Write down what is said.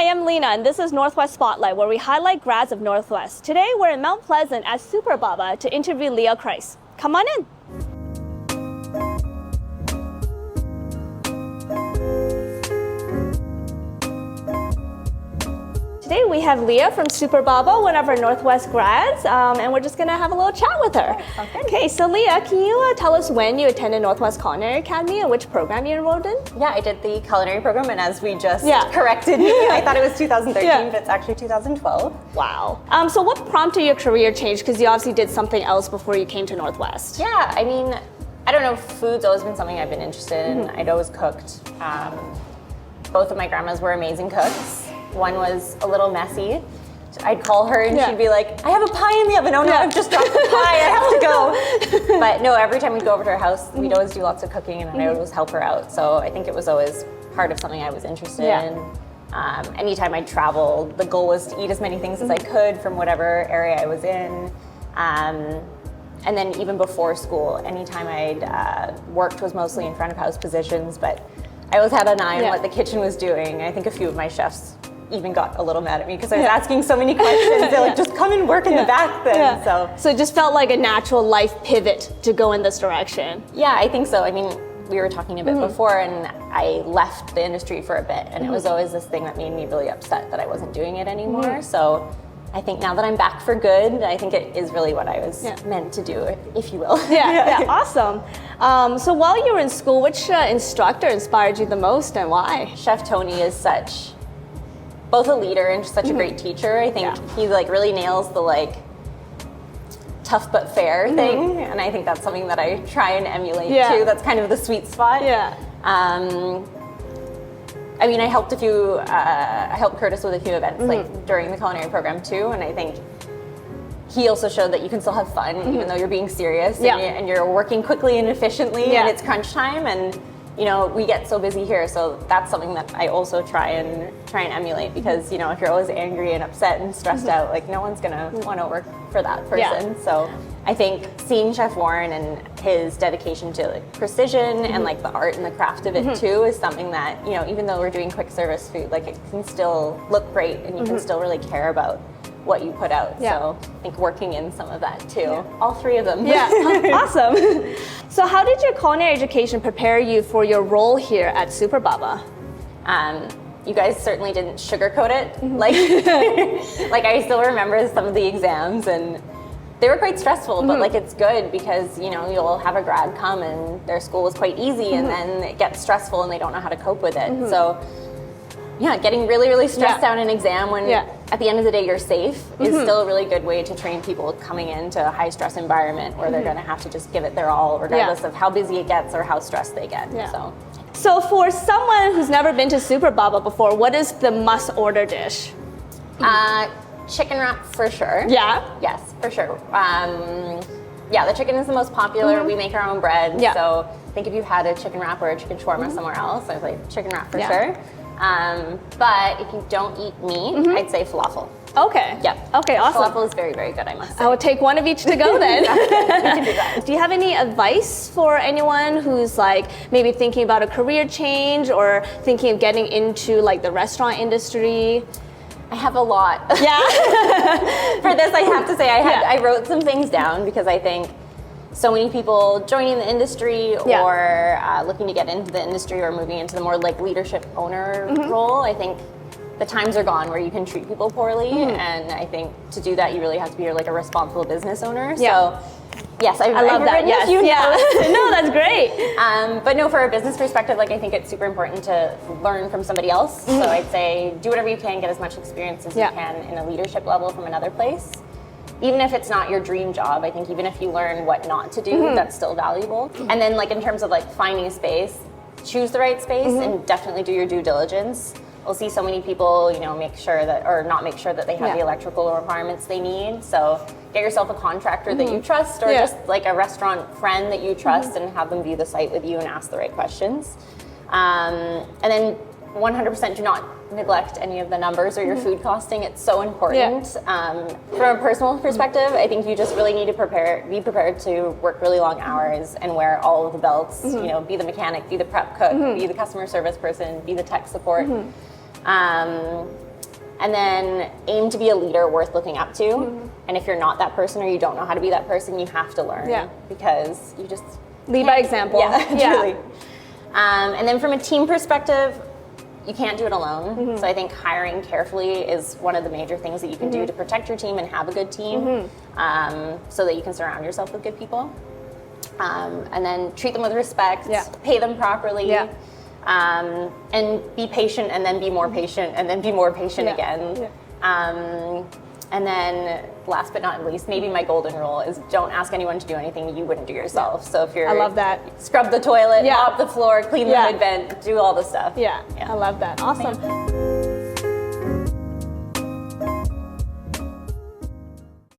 Hi, I'm Lena, and this is Northwest Spotlight, where we highlight grads of Northwest. Today, we're in Mount Pleasant at Superbaba to interview Leah Christ. Come on in. Today we have Leah from Superbaba, one of our Northwest grads, and we're just going to have a little chat with her. Okay, so Leah, can you tell us when you attended Northwest Culinary Academy and which program you enrolled in? Yeah, I did the culinary program, and as we just corrected me, I thought it was 2013, but it's actually 2012. Wow. So what prompted your career change? Because you obviously did something else before you came to Northwest. Yeah, I mean, I don't know, food's always been something I've been interested in. I'd always cooked. Both of my grandmas were amazing cooks. One was a little messy. I'd call her and she'd be like, I have a pie in the oven. Oh no, I've just dropped the pie, I have to go. But no, every time we'd go over to her house, we'd always do lots of cooking and I would always help her out. So I think it was always part of something I was interested in. Anytime I'd travel, the goal was to eat as many things as I could from whatever area I was in. And then even before school, anytime I'd worked was mostly in front of house positions, but I always had an eye on what the kitchen was doing. I think a few of my chefs even got a little mad at me because I was asking so many questions. They're like, just come and work in the back then. So it just felt like a natural life pivot to go in this direction. Yeah, I think so. I mean, we were talking a bit before and I left the industry for a bit and it was always this thing that made me really upset that I wasn't doing it anymore. So I think now that I'm back for good, I think it is really what I was meant to do, if you will. Awesome. So while you were in school, which instructor inspired you the most and why? Chef Tony is such, both a leader and such a great teacher. I think he like really nails the like tough but fair thing, and I think that's something that I try and emulate too. That's kind of the sweet spot. I mean, I helped Curtis with a few events like during the culinary program too, and I think he also showed that you can still have fun even though you're being serious and you're working quickly and efficiently and it's crunch time, and you know, we get so busy here, so that's something that I also try and emulate, because you know, if you're always angry and upset and stressed out, like no one's gonna want to work for that person. So I think seeing Chef Warren and his dedication to like precision and like the art and the craft of it too is something that, you know, even though we're doing quick service food, like it can still look great and you can still really care about what you put out. So I think working in some of that too. All three of them. Awesome. So how did your culinary education prepare you for your role here at Superbaba? You guys certainly didn't sugarcoat it. Like, like I still remember some of the exams and they were quite stressful, but like it's good because, you know, you'll have a grad come and their school was quite easy and then it gets stressful and they don't know how to cope with it. So yeah, getting really, really stressed out in an exam when at the end of the day you're safe is still a really good way to train people coming into a high stress environment where they're gonna have to just give it their all regardless of how busy it gets or how stressed they get. So for someone who's never been to Superbaba before, what is the must order dish? Chicken wrap for sure. Yes, for sure. Yeah, the chicken is the most popular. We make our own bread. So I think if you had a chicken wrap or a chicken shawarma somewhere else, I was like chicken wrap for sure. But if you don't eat meat, I'd say falafel. Okay. Okay, awesome. Falafel is very, very good, I must say. I will take one of each to go then. We can do that. Do you have any advice for anyone who's like maybe thinking about a career change or thinking of getting into like the restaurant industry? I have a lot. For this, I have to say I wrote some things down because I think so many people joining the industry or looking to get into the industry or moving into the more like leadership owner role, I think the times are gone where you can treat people poorly, and I think to do that you really have to be like a responsible business owner. So yes, I love that. Yes, no, that's great. But no, for a business perspective, like I think it's super important to learn from somebody else. So I'd say do whatever you can, get as much experience as you can in a leadership level from another place. Even if it's not your dream job, I think even if you learn what not to do, that's still valuable. And then like in terms of like finding a space, choose the right space and definitely do your due diligence. We'll see so many people, you know, make sure that, or not make sure that they have the electrical requirements they need. So get yourself a contractor that you trust, or just like a restaurant friend that you trust and have them view the site with you and ask the right questions. And then 100% do not neglect any of the numbers or your food costing. It's so important. From a personal perspective, I think you just really need to be prepared to work really long hours and wear all of the belts, you know, be the mechanic, be the prep cook, be the customer service person, be the tech support. And then aim to be a leader worth looking up to. And if you're not that person or you don't know how to be that person, you have to learn because you just lead by example. Yeah, truly. And then from a team perspective, you can't do it alone. So I think hiring carefully is one of the major things that you can do to protect your team and have a good team, so that you can surround yourself with good people. And then treat them with respect, pay them properly, and be patient, and then be more patient, and then be more patient again. And then last but not least, maybe my golden rule is don't ask anyone to do anything you wouldn't do yourself. So if you're, I love that. Scrub the toilet, mop the floor, clean the hood vent, do all the stuff. I love that. Awesome.